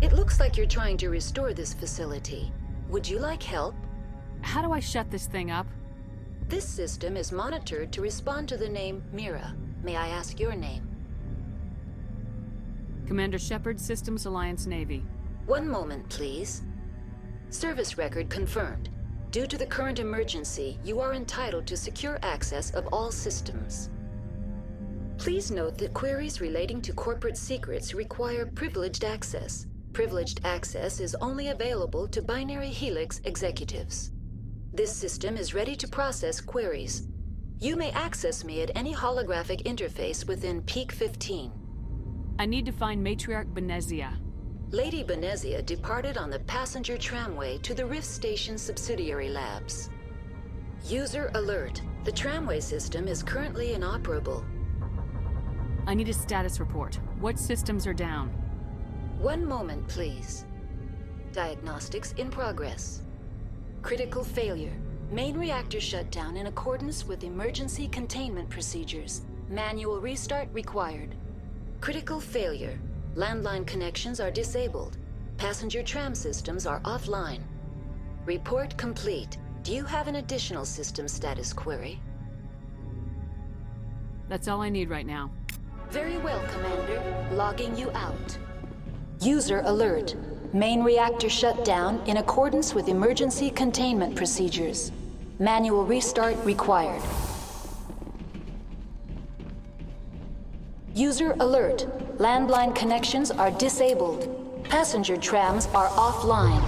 It looks like you're trying to restore this facility. Would you like help? How do I shut this thing up? This system is monitored to respond to the name Mira. May I ask your name? Commander Shepard, Systems Alliance Navy. One moment, please. Service record confirmed. Due to the current emergency, you are entitled to secure access of all systems. Please note that queries relating to corporate secrets require privileged access. Privileged access is only available to Binary Helix executives. This system is ready to process queries. You may access me at any holographic interface within Peak 15. I need to find Matriarch Benezia. Lady Benezia departed on the passenger tramway to the Rift Station subsidiary labs. User alert. The tramway system is currently inoperable. I need a status report. What systems are down? One moment, please. Diagnostics in progress. Critical failure. Main reactor shut down in accordance with emergency containment procedures. Manual restart required. Critical failure. Landline connections are disabled. Passenger tram systems are offline. Report complete. Do you have an additional system status query? That's all I need right now. Very well, Commander. Logging you out. User alert. Main reactor shut down in accordance with emergency containment procedures. Manual restart required. User alert. Landline connections are disabled. Passenger trams are offline.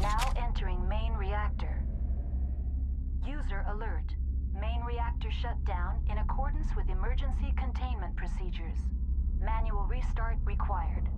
Now entering main reactor. User alert. Main reactor shut down in accordance with emergency containment procedures. Manual restart required.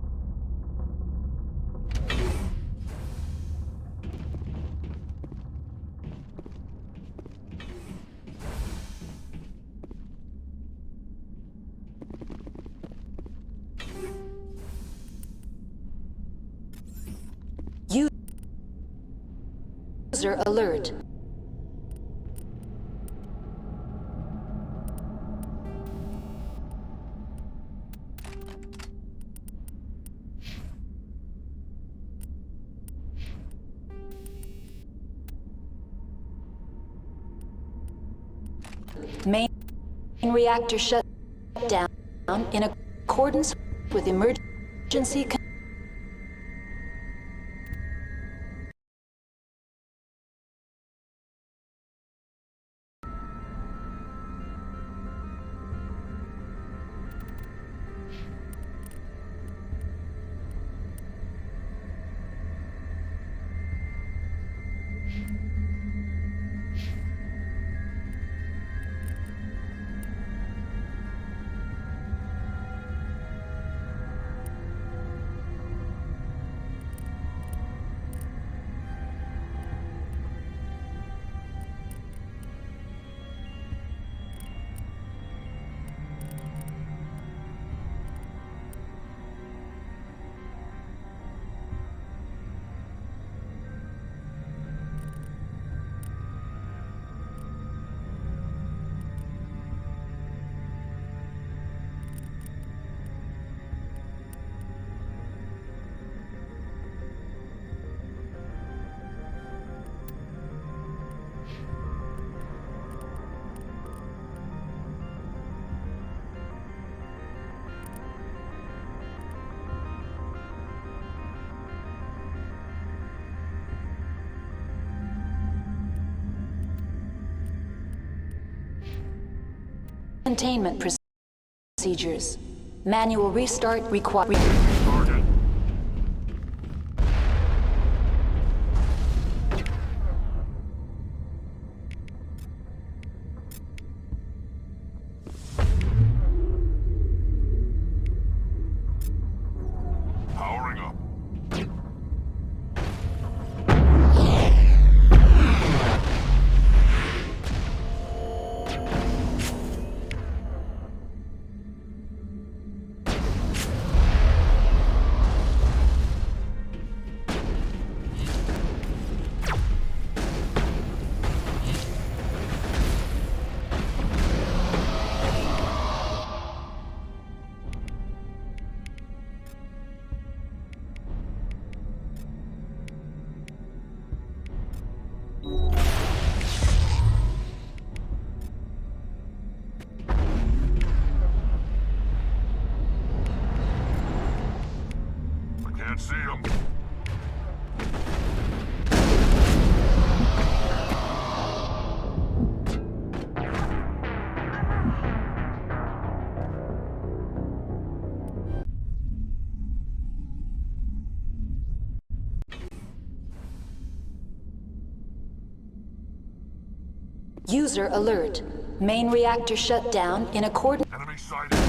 User alert. Main reactor shut down in accordance with emergency containment procedures. Manual restart required. Target Can't see him. User alert. Main reactor shut down in accordance. Enemy sighted.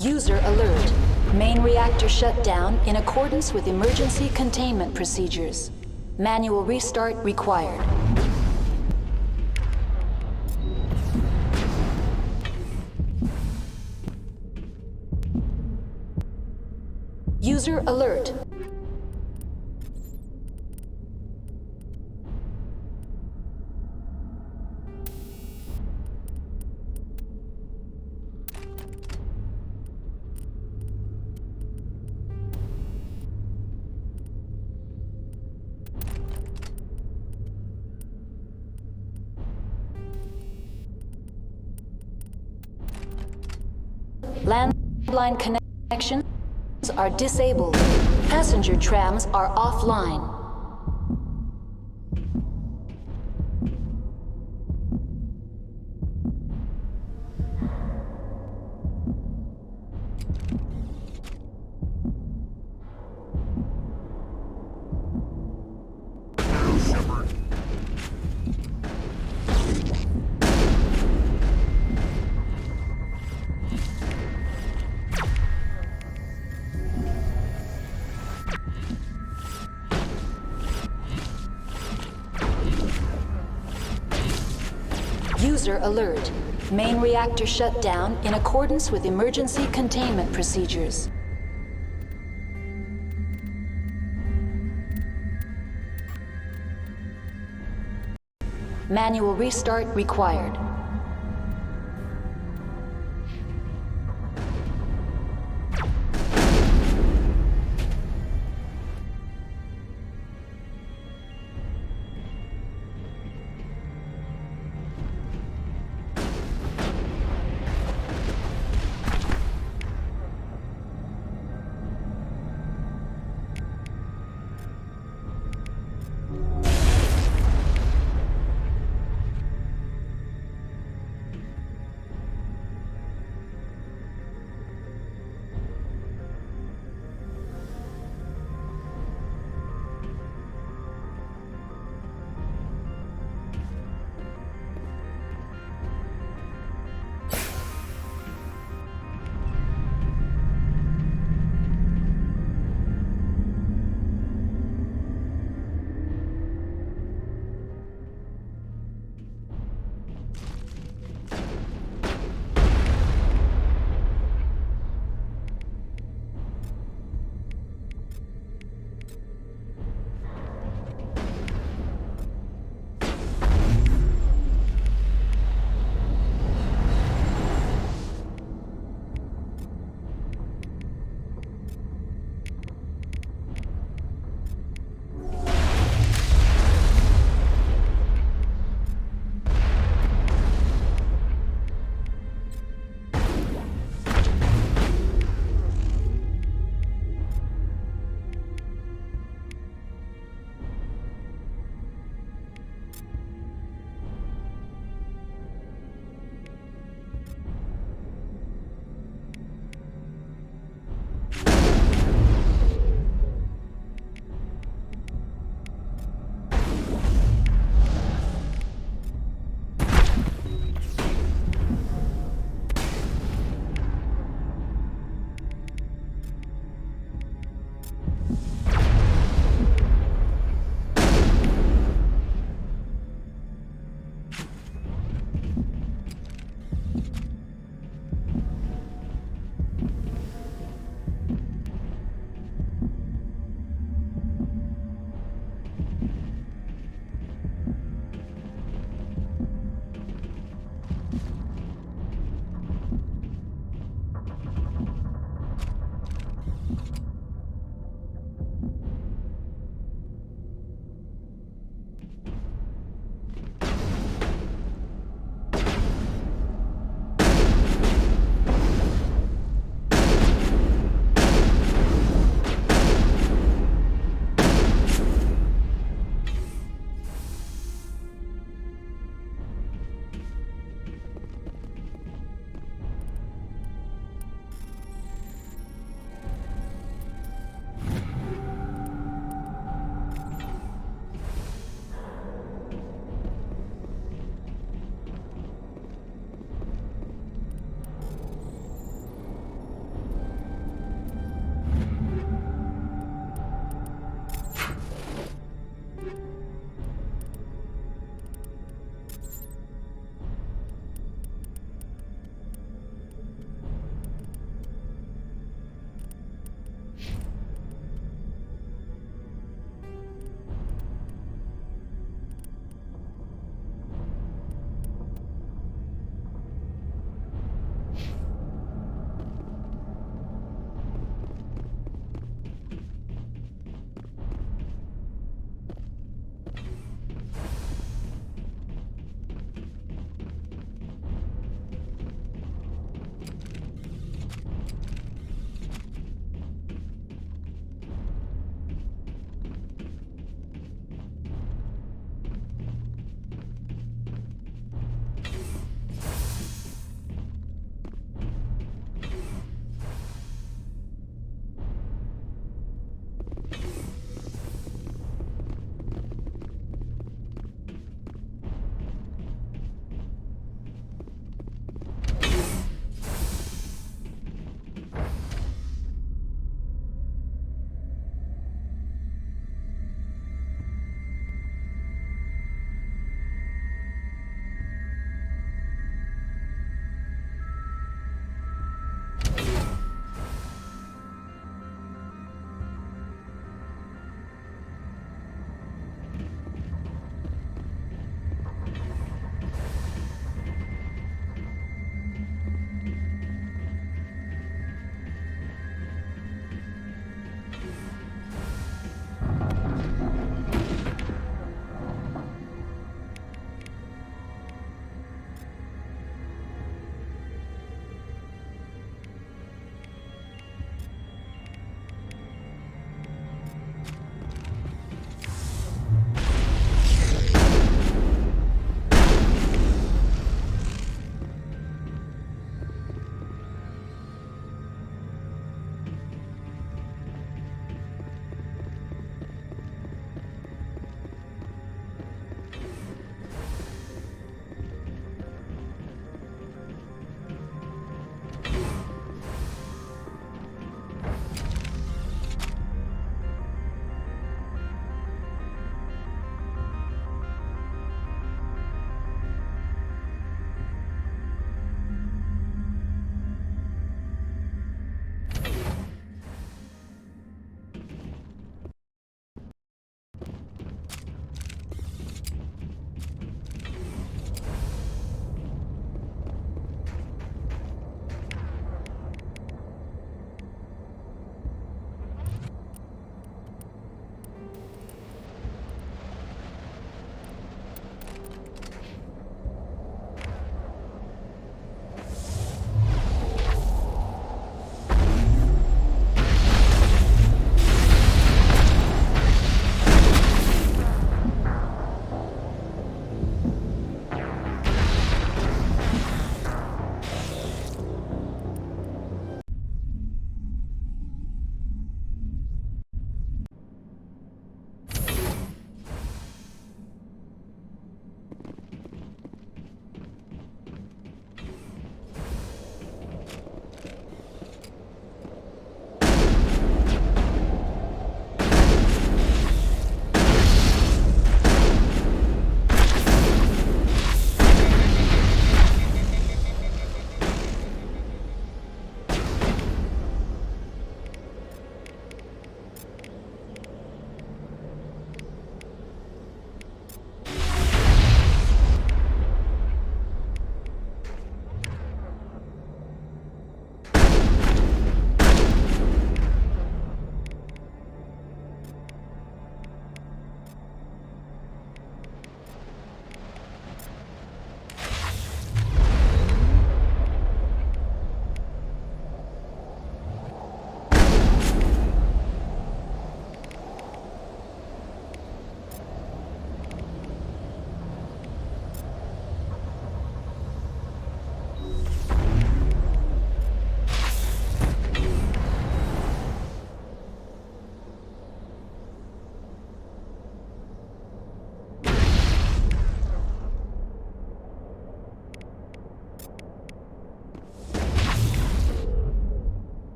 User alert. Main reactor shut down in accordance with emergency containment procedures. Manual restart required. User alert. Landline connections are disabled. Passenger trams are offline. User alert. Main reactor shut down in accordance with emergency containment procedures. Manual restart required.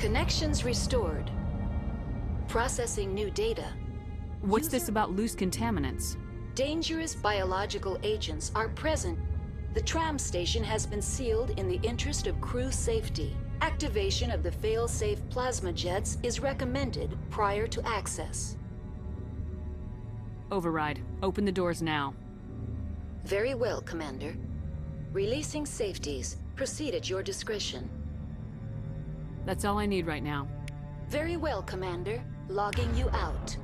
Connections restored. Processing new data. What's this about loose contaminants? Dangerous biological agents are present. The tram station has been sealed in the interest of crew safety. Activation of the fail-safe plasma jets is recommended prior to access. Override. Open the doors now. Very well, Commander. Releasing safeties. Proceed at your discretion. That's all I need right now. Very well, Commander. Logging you out.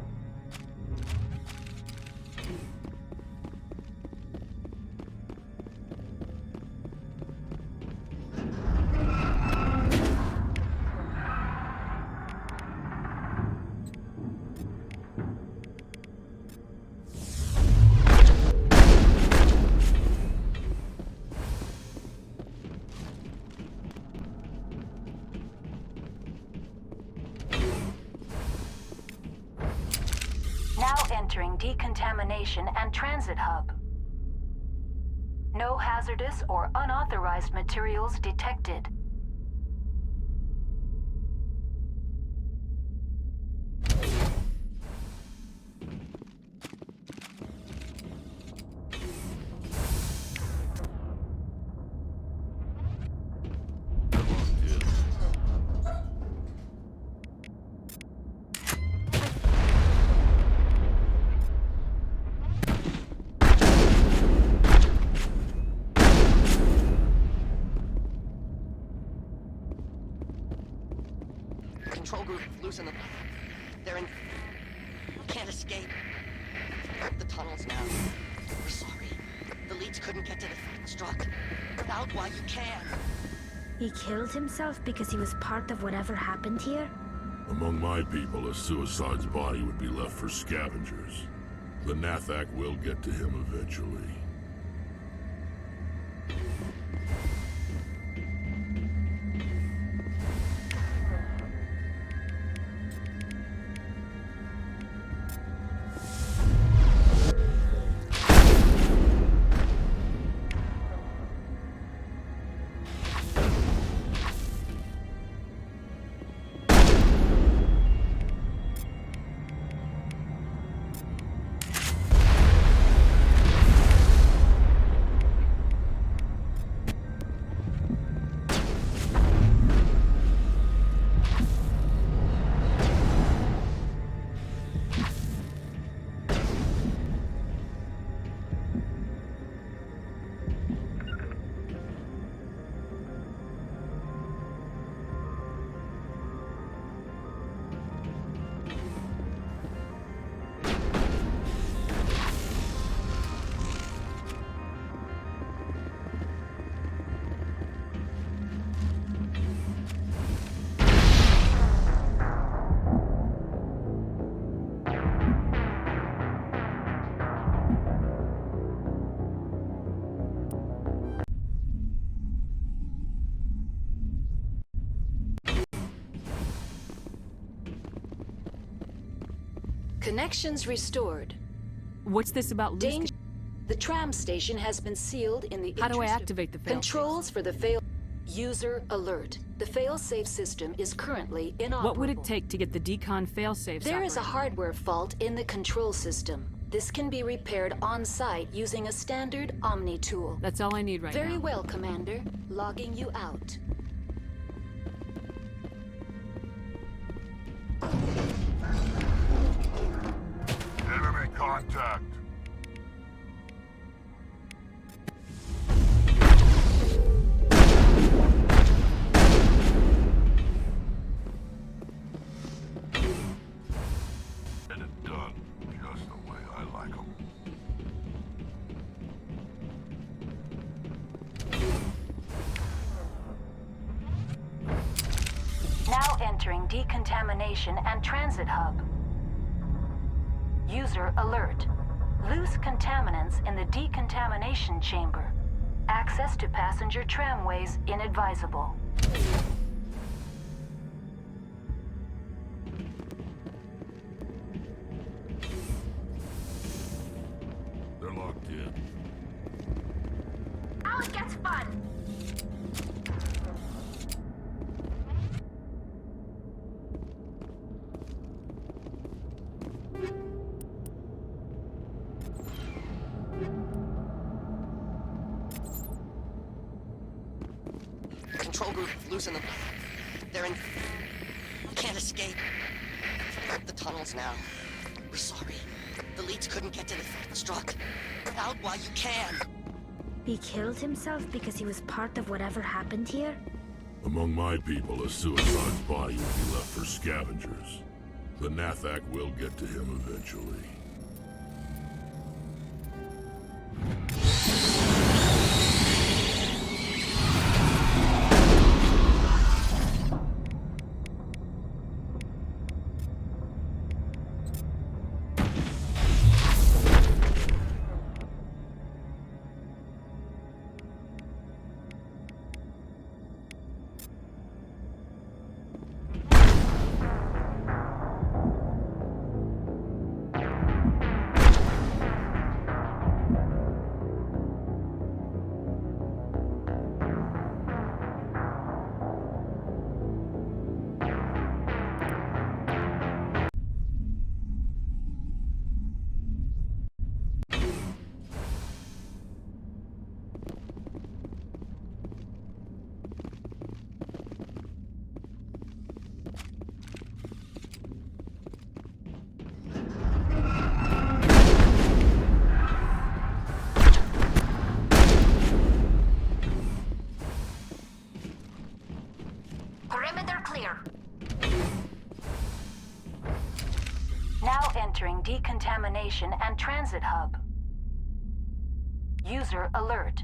Now entering decontamination and transit hub. No hazardous or unauthorized materials detected. Control group, loosen them. They're in... Can't escape. The tunnels now. We're sorry. The leads couldn't get to the struct. Get out while you can. He killed himself because he was part of whatever happened here? Among my people, a suicide's body would be left for scavengers. The Nathak will get to him eventually. Connections restored. What's this about loose Danger. The tram station has been sealed in the How do I interest of- activate the fail-safe? Controls for the fail... User alert. The fail-safe system is currently inoperable. What would it take to get the decon failsafes There is a operating? hardware fault in the control system. This can be repaired on-site using a standard Omni tool. That's all I need right Very now. well, Commander. Logging you out. Enemy contact! Get it done, just the way I like 'em. Now entering decontamination and transit hub. User alert. Loose contaminants in the decontamination chamber. Access to passenger tramways inadvisable. They're locked in. Now it gets fun! control group losing them. They're in... Can't escape. The tunnels now. We're sorry. The leads couldn't get to the struck. Out while you can. He killed himself because he was part of whatever happened here? Among my people, a suicide's body would be left for scavengers. The Nathak will get to him eventually. Perimeter clear. Now entering decontamination and transit hub. User alert.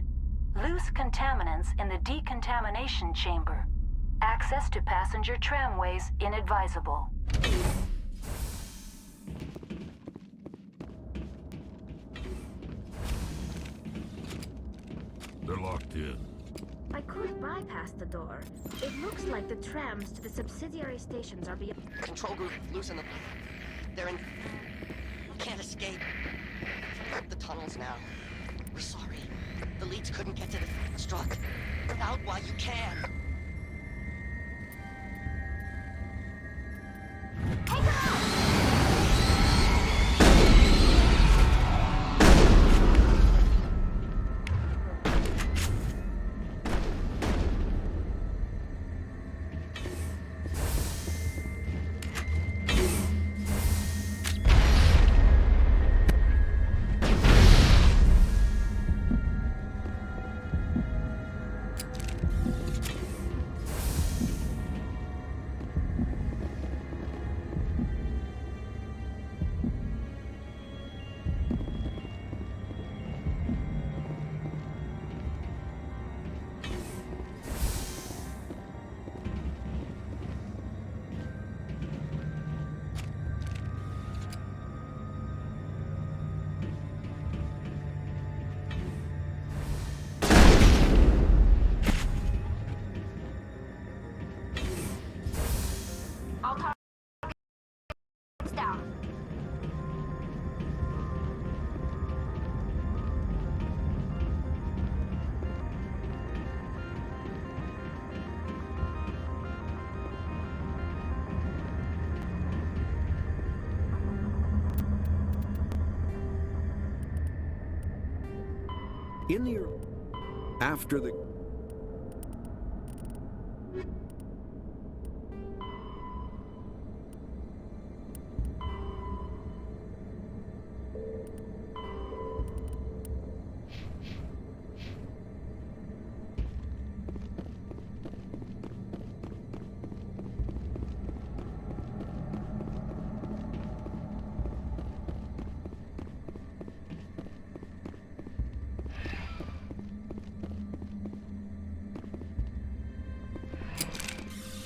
Loose contaminants in the decontamination chamber. Access to passenger tramways inadvisable. They're locked in. I could bypass the door. It looks like the trams to the subsidiary stations are beyond. Control group losing them. They're in... Can't escape. The tunnels now. We're sorry. The leads couldn't get to the struck. Out while you can. In the... After the...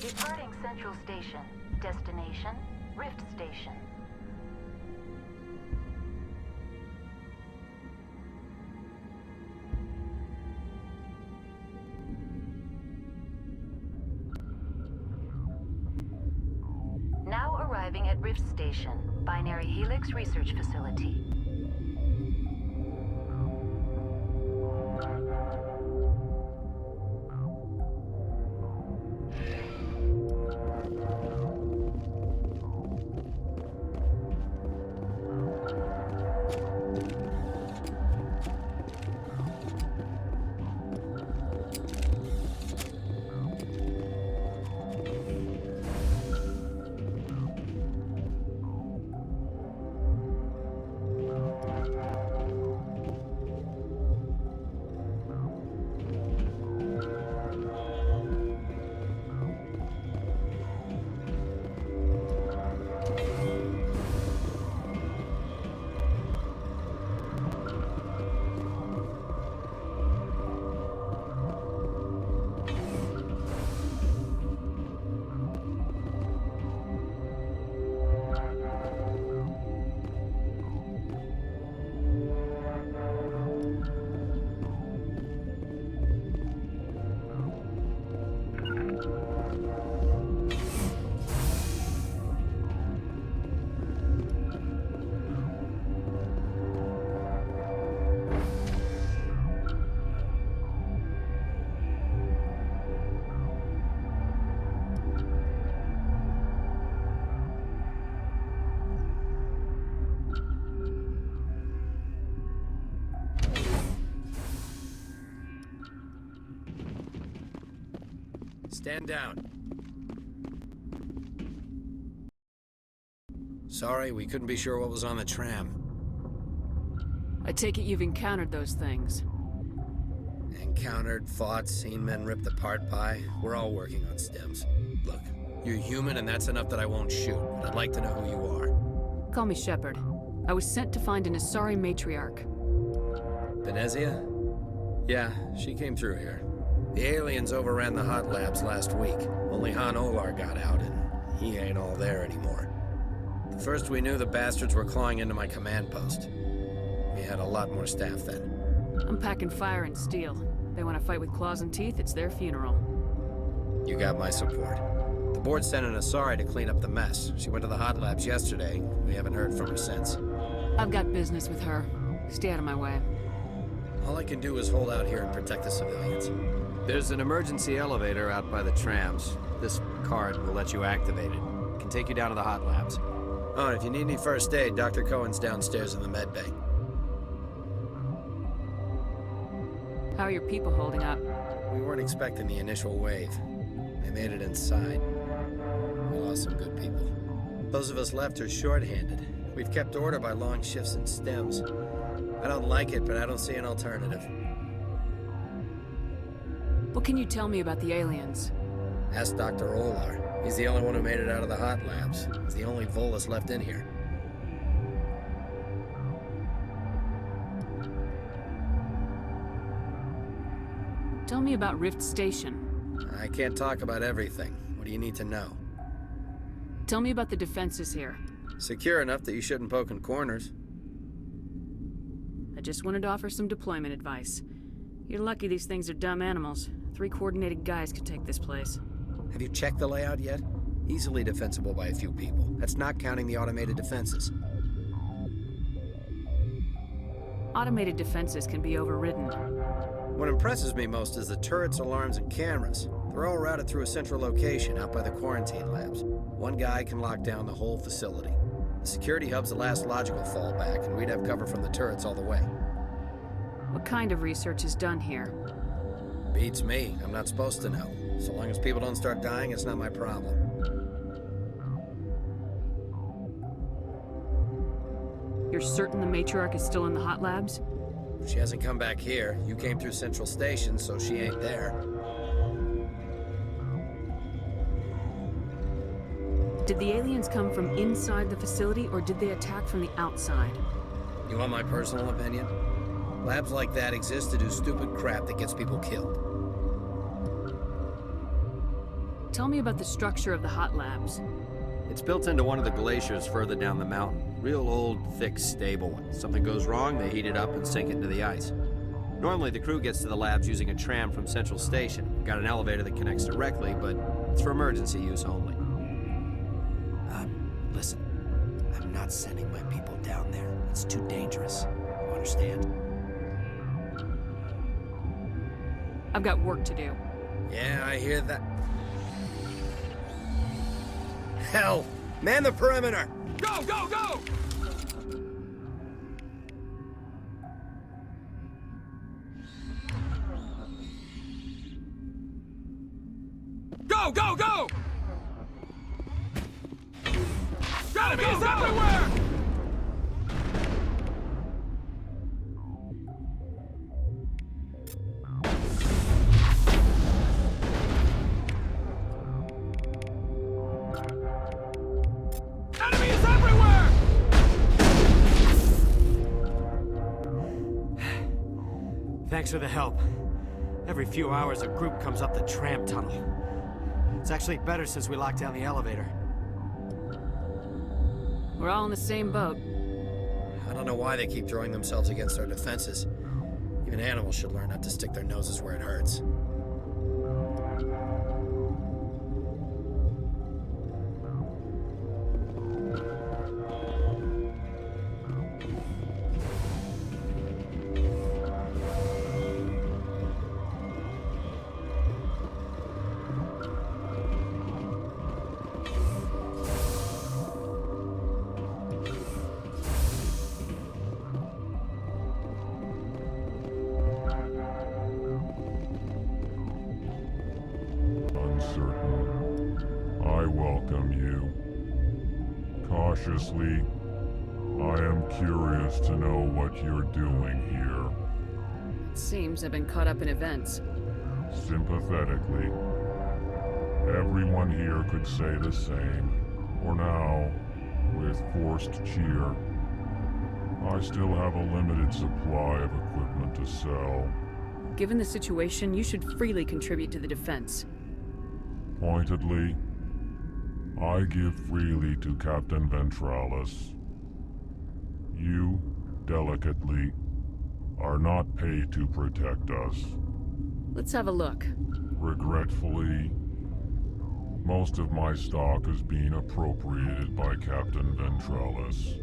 Departing Central Station. Destination, Rift Station. Now arriving at Rift Station, Binary Helix Research Facility. Stand down. Sorry, we couldn't be sure what was on the tram. I take it you've encountered those things. Encountered, fought, seen men ripped apart by. We're all working on stems. Look, you're human and that's enough that I won't shoot, but I'd like to know who you are. Call me Shepard. I was sent to find an Asari matriarch. Venezia? Yeah, she came through here. The aliens overran the hot labs last week. Only Han Olar got out, and he ain't all there anymore. The first we knew, the bastards were clawing into my command post. We had a lot more staff then. I'm packing fire and steel. They want to fight with claws and teeth, it's their funeral. You got my support. The board sent an Asari to clean up the mess. She went to the hot labs yesterday. We haven't heard from her since. I've got business with her. Stay out of my way. All I can do is hold out here and protect the civilians. There's an emergency elevator out by the trams. This card will let you activate it. It can take you down to the hot labs. Oh, and if you need any first aid, Dr. Cohen's downstairs in the med bay. How are your people holding up? We weren't expecting the initial wave. They made it inside. We lost some good people. Those of us left are short-handed. We've kept order by long shifts and stems. I don't like it, but I don't see an alternative. What can you tell me about the aliens? Ask Dr. Olar. He's the only one who made it out of the hot labs. He's the only Volus left in here. Tell me about Rift Station. I can't talk about everything. What do you need to know? Tell me about the defenses here. Secure enough that you shouldn't poke in corners. I just wanted to offer some deployment advice. You're lucky these things are dumb animals. 3 coordinated guys could take this place. Have you checked the layout yet? Easily defensible by a few people. That's not counting the automated defenses. Automated defenses can be overridden. What impresses me most is the turrets, alarms, and cameras. They're all routed through a central location out by the quarantine labs. One guy can lock down the whole facility. The security hub's the last logical fallback, and we'd have cover from the turrets all the way. What kind of research is done here? Beats me. I'm not supposed to know. So long as people don't start dying, it's not my problem. You're certain the matriarch is still in the hot labs? She hasn't come back here. You came through Central Station, so she ain't there. Did the aliens come from inside the facility, or did they attack from the outside? You want my personal opinion? Labs like that exist to do stupid crap that gets people killed. Tell me about the structure of the hot labs. It's built into one of the glaciers further down the mountain. Real old, thick, stable one. Something goes wrong, they heat it up and sink it into the ice. Normally, the crew gets to the labs using a tram from Central Station. Got an elevator that connects directly, but it's for emergency use only. Listen, I'm not sending my people down there. It's too dangerous. You understand? I've got work to do. Yeah, I hear that. Hell! Man the perimeter! Go, go, go! Go, go, go! Enemies everywhere! Enemies everywhere! Thanks for the help. Every few hours, a group comes up the tram tunnel. It's actually better since we locked down the elevator. We're all in the same boat. I don't know why they keep throwing themselves against our defenses. Even animals should learn not to stick their noses where it hurts. welcome you. Cautiously, I am curious to know what you're doing here. It seems I've been caught up in events. Sympathetically. Everyone here could say the same. For now, with forced cheer, I still have a limited supply of equipment to sell. Given the situation, you should freely contribute to the defense. Pointedly, I give freely to Captain Ventralis. You, delicately, are not paid to protect us. Let's have a look. Regretfully, most of my stock is being appropriated by Captain Ventralis.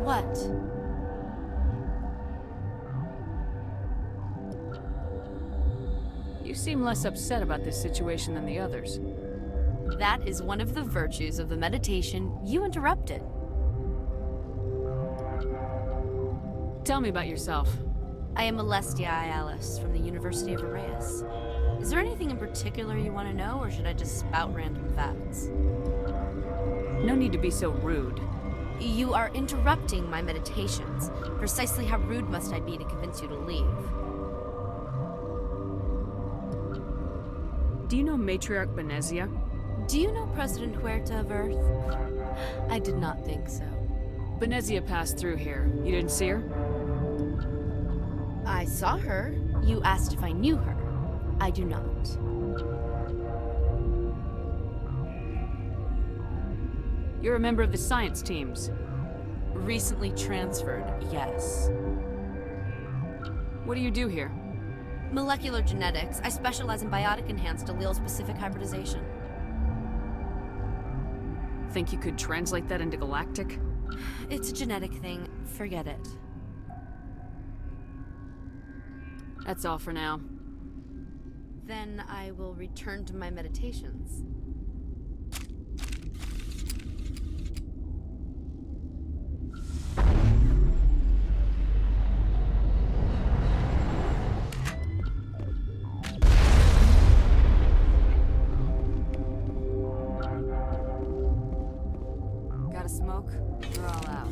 What? You seem less upset about this situation than the others. That is one of the virtues of the meditation you interrupted. Tell me about yourself. I am Alestia Alice from the University of Arrayas. Is there anything in particular you want to know, or should I just spout random facts? No need to be so rude. You are interrupting my meditations. Precisely how rude must I be to convince you to leave? Do you know Matriarch Benezia? Do you know President Huerta of Earth? I did not think so. Benezia passed through here. You didn't see her? I saw her. You asked if I knew her. I do not. You're a member of the science teams. Recently transferred, yes. What do you do here? Molecular genetics. I specialize in biotic-enhanced allele-specific hybridization. Think you could translate that into galactic? It's a genetic thing. Forget it. That's all for now. Then I will return to my meditations. Got a smoke? We're all out.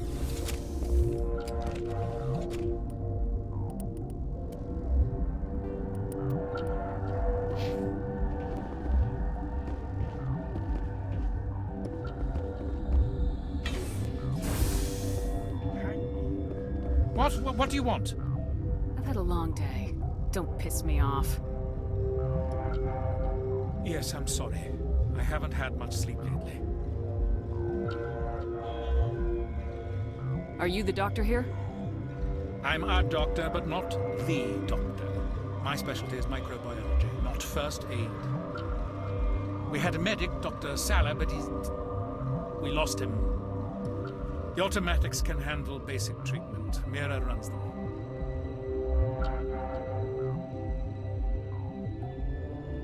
What do you want? I've had a long day. Don't piss me off. Yes, I'm sorry. I haven't had much sleep lately. Are you the doctor here? I'm a doctor, but not the doctor. My specialty is microbiology, not first aid. We had a medic, Dr. Sala, but we lost him. The automatics can handle basic treatment. Mira runs them.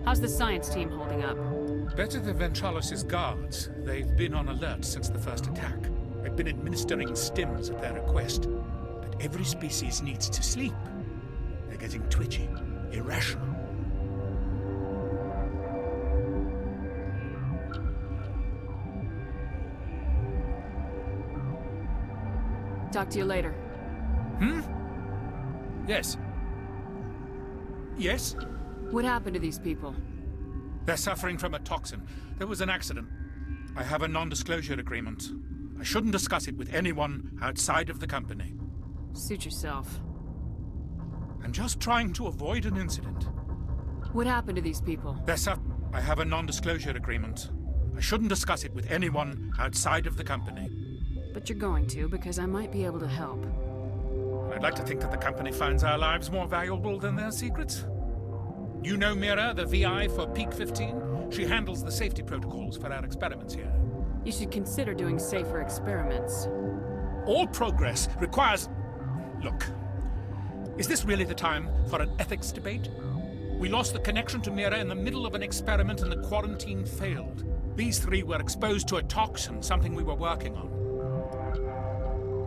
How's the science team holding up? Better than Ventralos' guards. They've been on alert since the first attack. I've been administering stims at their request. But every species needs to sleep. They're getting twitchy, irrational. Talk to you later. Yes. Yes? What happened to these people? They're suffering from a toxin. There was an accident. I have a non-disclosure agreement. I shouldn't discuss it with anyone outside of the company. Suit yourself. I'm just trying to avoid an incident. What happened to these people? I have a non-disclosure agreement. I shouldn't discuss it with anyone outside of the company. But you're going to, because I might be able to help. I'd like to think that the company finds our lives more valuable than their secrets. You know Mira, the VI for Peak 15? She handles the safety protocols for our experiments here. You should consider doing safer experiments. All progress requires... Look, is this really the time for an ethics debate? We lost the connection to Mira in the middle of an experiment and the quarantine failed. These three were exposed to a toxin, something we were working on.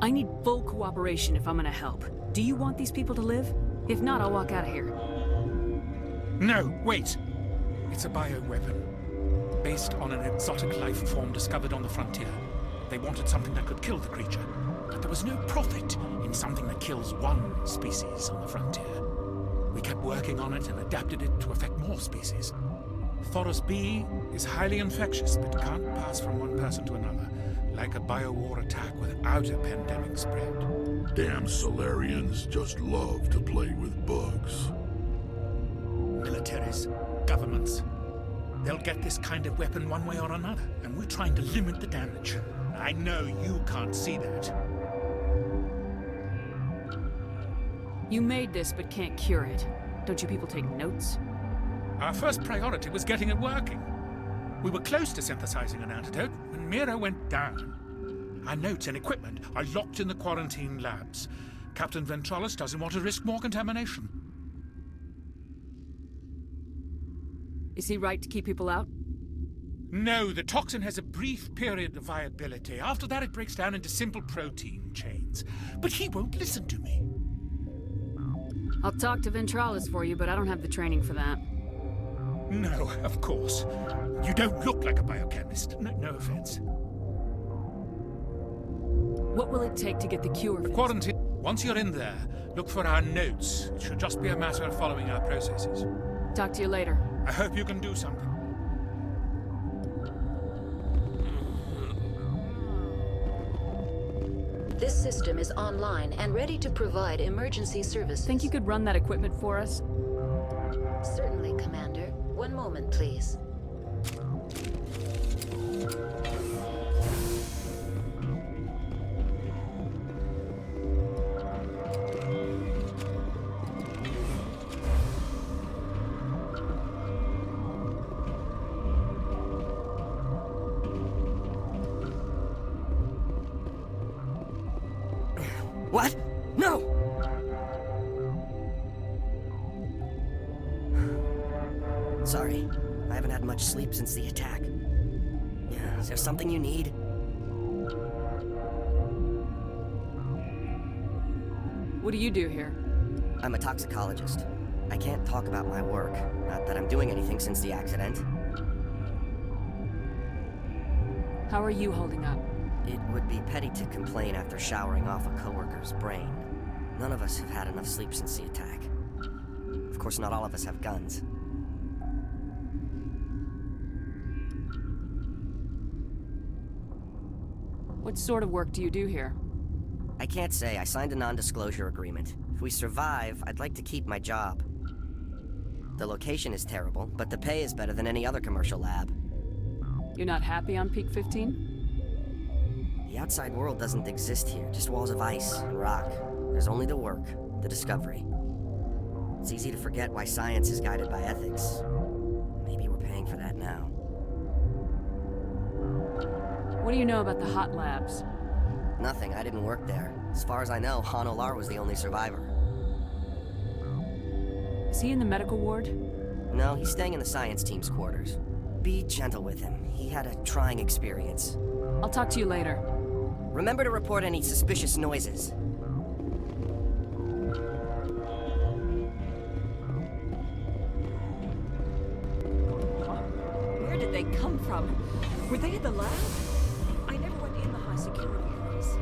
I need full cooperation if I'm gonna help. Do you want these people to live? If not, I'll walk out of here. No, wait. It's a bioweapon, based on an exotic life form discovered on the frontier. They wanted something that could kill the creature, but there was no profit in something that kills one species on the frontier. We kept working on it and adapted it to affect more species. Thoros B is highly infectious, but can't pass from one person to another, like a biowar attack without a pandemic spread. Damn Solarians just love to play with bugs. Militaries, governments, they'll get this kind of weapon one way or another, and we're trying to limit the damage. I know you can't see that. You made this, but can't cure it. Don't you people take notes? Our first priority was getting it working. We were close to synthesizing an antidote when Mira went down. Our notes and equipment are locked in the quarantine labs. Captain Ventralos doesn't want to risk more contamination. Is he right to keep people out? No, the toxin has a brief period of viability. After that, it breaks down into simple protein chains. But he won't listen to me. I'll talk to Ventralis for you, but I don't have the training for that. No, of course. You don't look like a biochemist. No offense. What will it take to get the cure? The quarantine. Once you're in there, look for our notes. It should just be a matter of following our processes. Talk to you later. I hope you can do something. This system is online and ready to provide emergency services. Think you could run that equipment for us? Certainly, Commander. One moment, please. What? No! Sorry, I haven't had much sleep since the attack. Is there something you need? What do you do here? I'm a toxicologist. I can't talk about my work. Not that I'm doing anything since the accident. How are you holding up? It would be petty to complain after showering off a coworker's brain. None of us have had enough sleep since the attack. Of course, not all of us have guns. What sort of work do you do here? I can't say. I signed a non-disclosure agreement. If we survive, I'd like to keep my job. The location is terrible, but the pay is better than any other commercial lab. You're not happy on Peak 15? The outside world doesn't exist here, just walls of ice and rock. There's only the work, the discovery. It's easy to forget why science is guided by ethics. Maybe we're paying for that now. What do you know about the hot labs? Nothing, I didn't work there. As far as I know, Han Olar was the only survivor. Is he in the medical ward? No, he's staying in the science team's quarters. Be gentle with him. He had a trying experience. I'll talk to you later. Remember to report any suspicious noises. Where did they come from? Were they in the lab? I never went in the high security areas.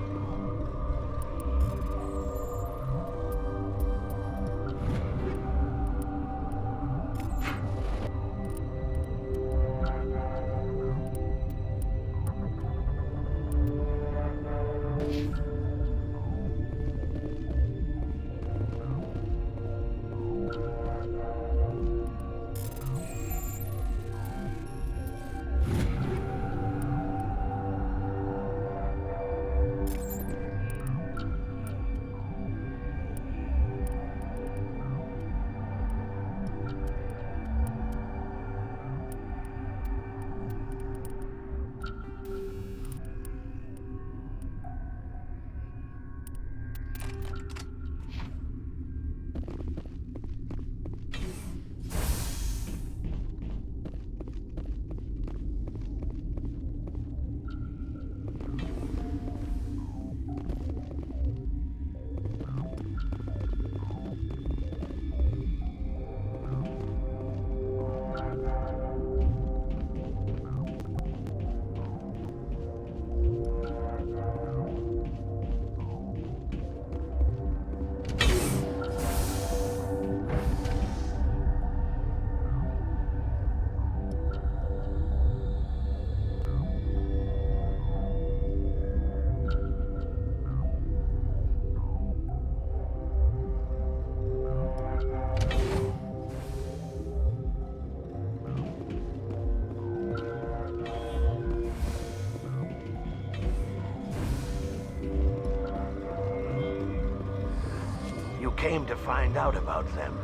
Came to find out about them,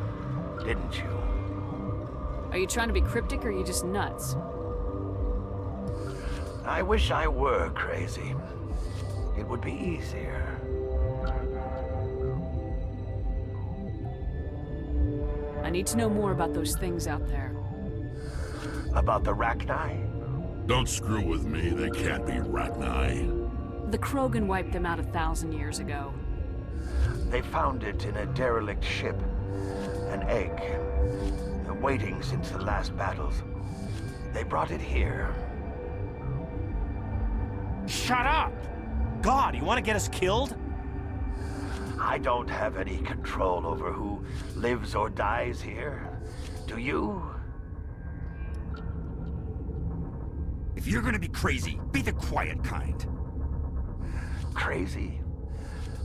didn't you? Are you trying to be cryptic or are you just nuts? I wish I were crazy. It would be easier. I need to know more about those things out there. About the Rachni? Don't screw with me. They can't be Rachni. The Krogan wiped them out 1,000 years ago. They found it in a derelict ship An egg. Waiting since the last battles. They brought it here. Shut up! God, you want to get us killed? I don't have any control over who lives or dies here. Do you? If you're gonna be crazy, be the quiet kind. Crazy?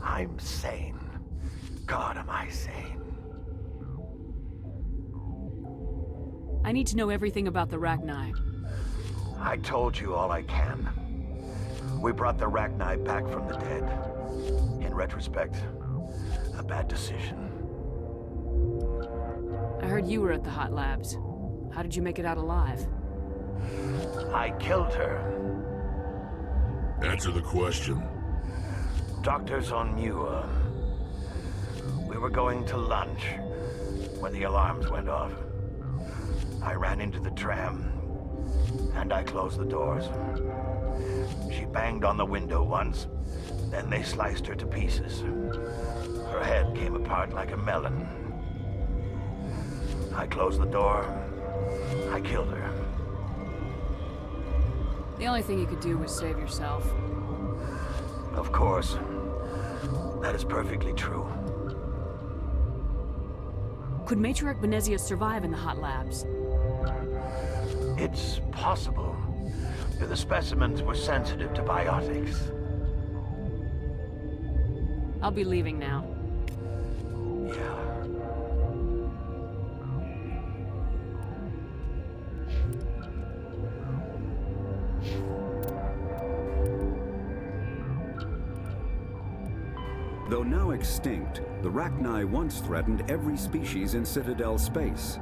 I'm sane. God, am I sane. I need to know everything about the Rachni. I told you all I can. We brought the Rachni back from the dead. In retrospect, a bad decision. I heard you were at the hot labs. How did you make it out alive? I killed her. Answer the question. Doctors on Muir. We were going to lunch when the alarms went off. I ran into the tram, and I closed the doors. She banged on the window once, then they sliced her to pieces. Her head came apart like a melon. I closed the door. I killed her. The only thing you could do was save yourself. Of course. That is perfectly true. Could Matriarch Benezia survive in the hot labs? It's possible. The specimens were sensitive to biotics. I'll be leaving now. Yeah. Though now extinct, the Rachni once threatened every species in Citadel space.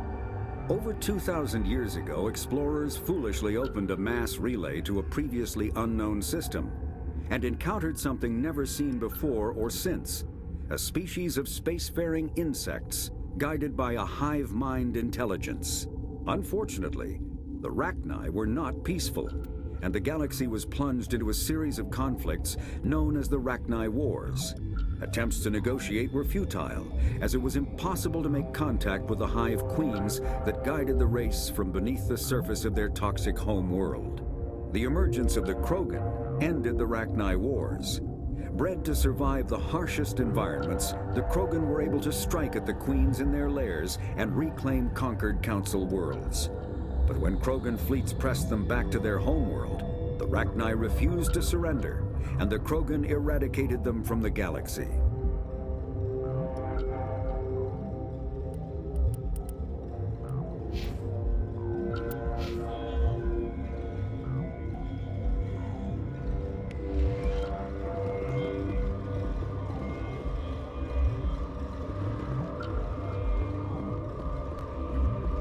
Over 2,000 years ago, explorers foolishly opened a mass relay to a previously unknown system and encountered something never seen before or since, a species of spacefaring insects guided by a hive mind intelligence. Unfortunately, the Rachni were not peaceful, and the galaxy was plunged into a series of conflicts known as the Rachni Wars. Attempts to negotiate were futile, as it was impossible to make contact with the Hive Queens that guided the race from beneath the surface of their toxic home world. The emergence of the Krogan ended the Rachni Wars. Bred to survive the harshest environments, the Krogan were able to strike at the Queens in their lairs and reclaim conquered Council worlds. But when Krogan fleets pressed them back to their homeworld, the Rachni refused to surrender, and the Krogan eradicated them from the galaxy.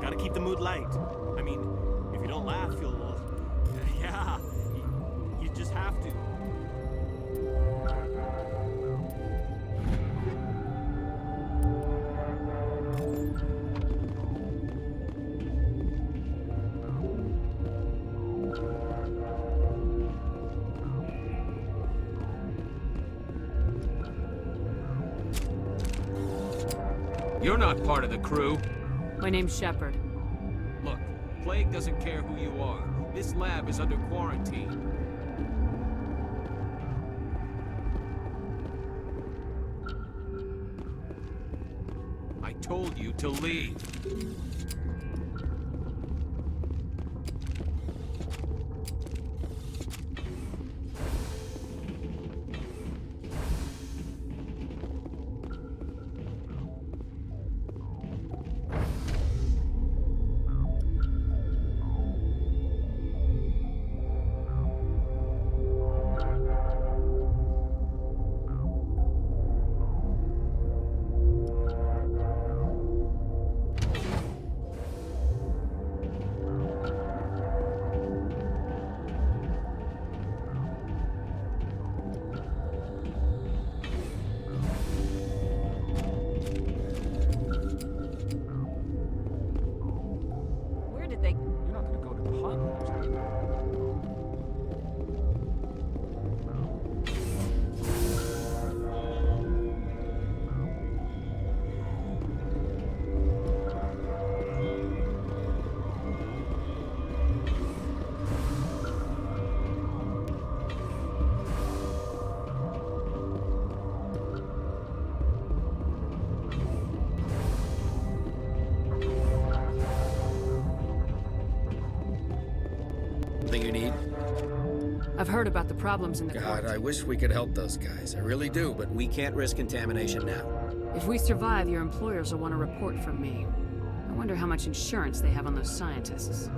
Gotta keep the mood light. I mean, if you don't laugh, you'll... yeah, you just have to. You're not part of the crew. My name's Shepard. Look, Plague doesn't care who you are. This lab is under quarantine. I told you to leave. I've heard about the problems in the God, court. I wish we could help those guys. I really do, but we can't risk contamination now. If we survive, your employers will want a report from me. I wonder how much insurance they have on those scientists.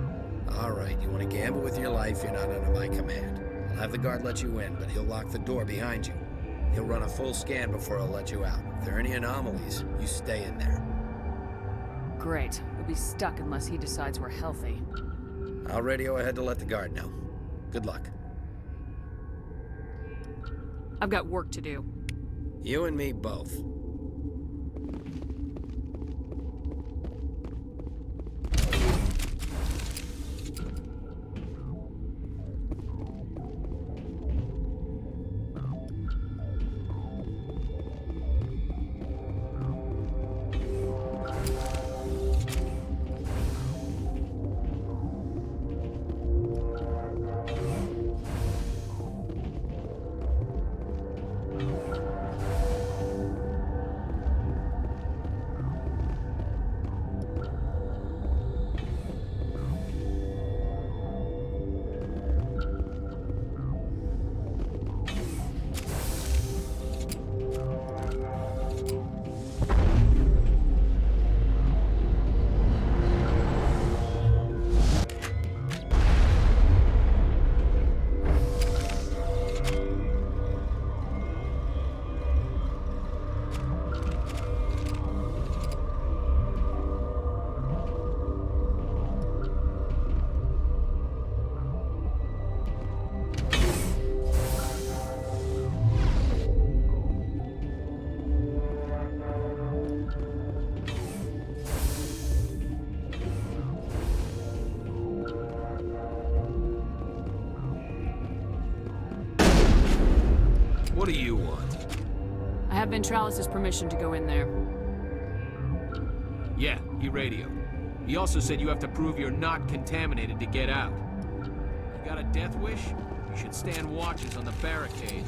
All right, you want to gamble with your life, you're not under my command. I'll have the guard let you in, but he'll lock the door behind you. He'll run a full scan before he'll let you out. If there are any anomalies, you stay in there. Great. We'll be stuck unless he decides we're healthy. I'll radio ahead to let the guard know. Good luck. I've got work to do. You and me both. What do you want? I have Ventralis' permission to go in there. Yeah, he radioed. He also said you have to prove you're not contaminated to get out. You got a death wish? You should stand watches on the barricade.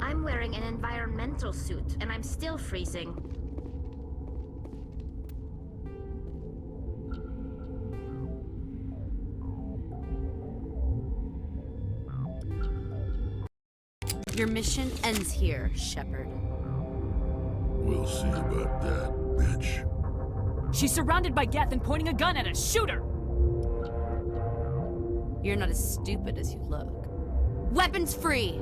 I'm wearing an environmental suit, and I'm still freezing. Your mission ends here, Shepard. We'll see about that, bitch. She's surrounded by Geth and pointing a gun at us. Shoot her! You're not as stupid as you look. Weapons free!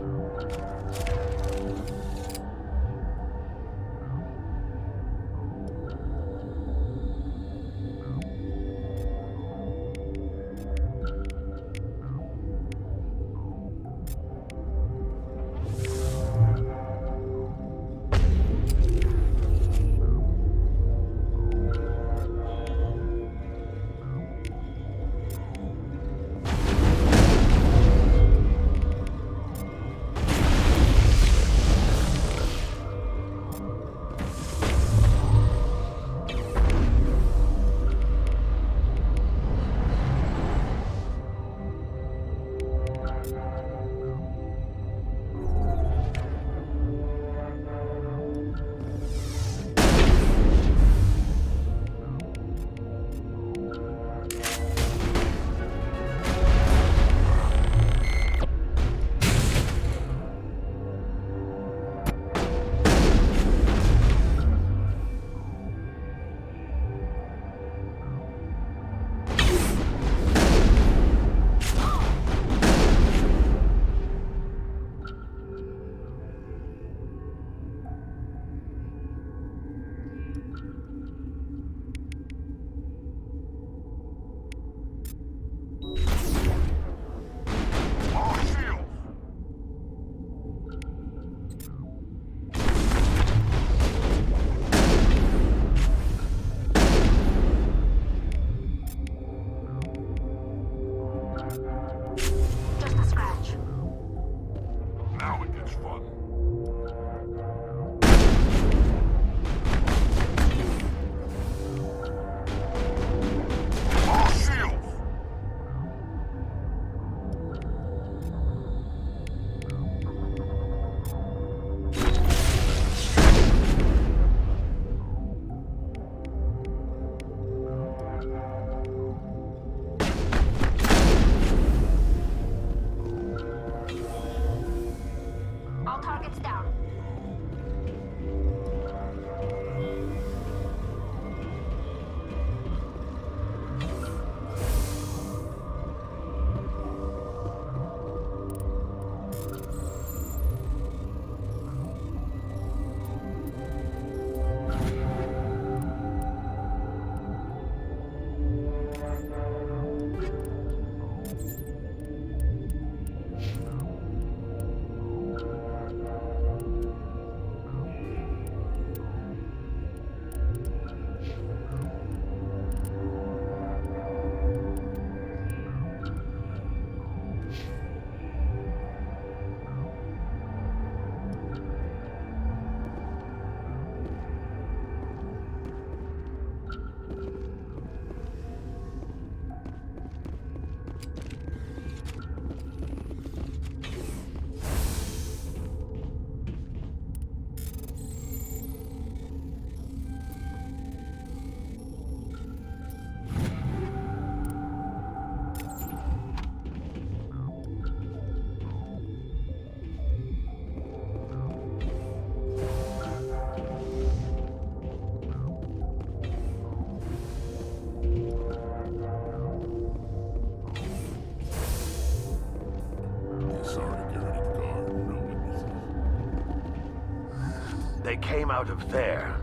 came out of there.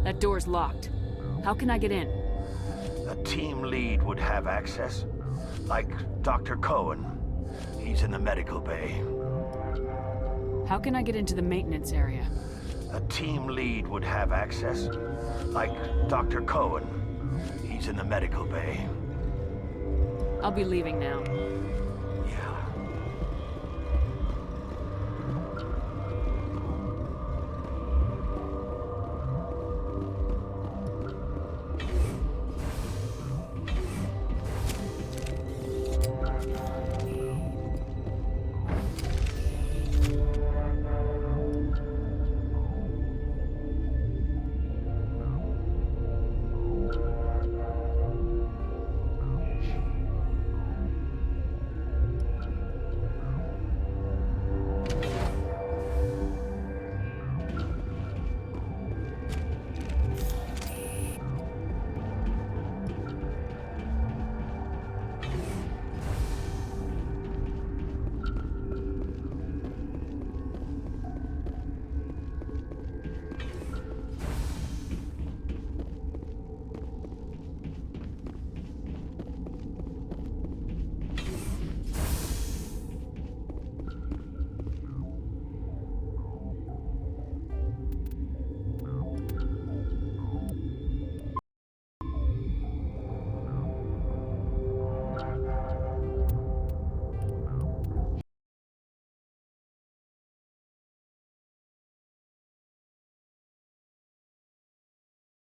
That door's locked. How can I get in? A team lead would have access. Like Dr. Cohen. He's in the medical bay. How can I get into the maintenance area? A team lead would have access. Like Dr. Cohen. He's in the medical bay. I'll be leaving now.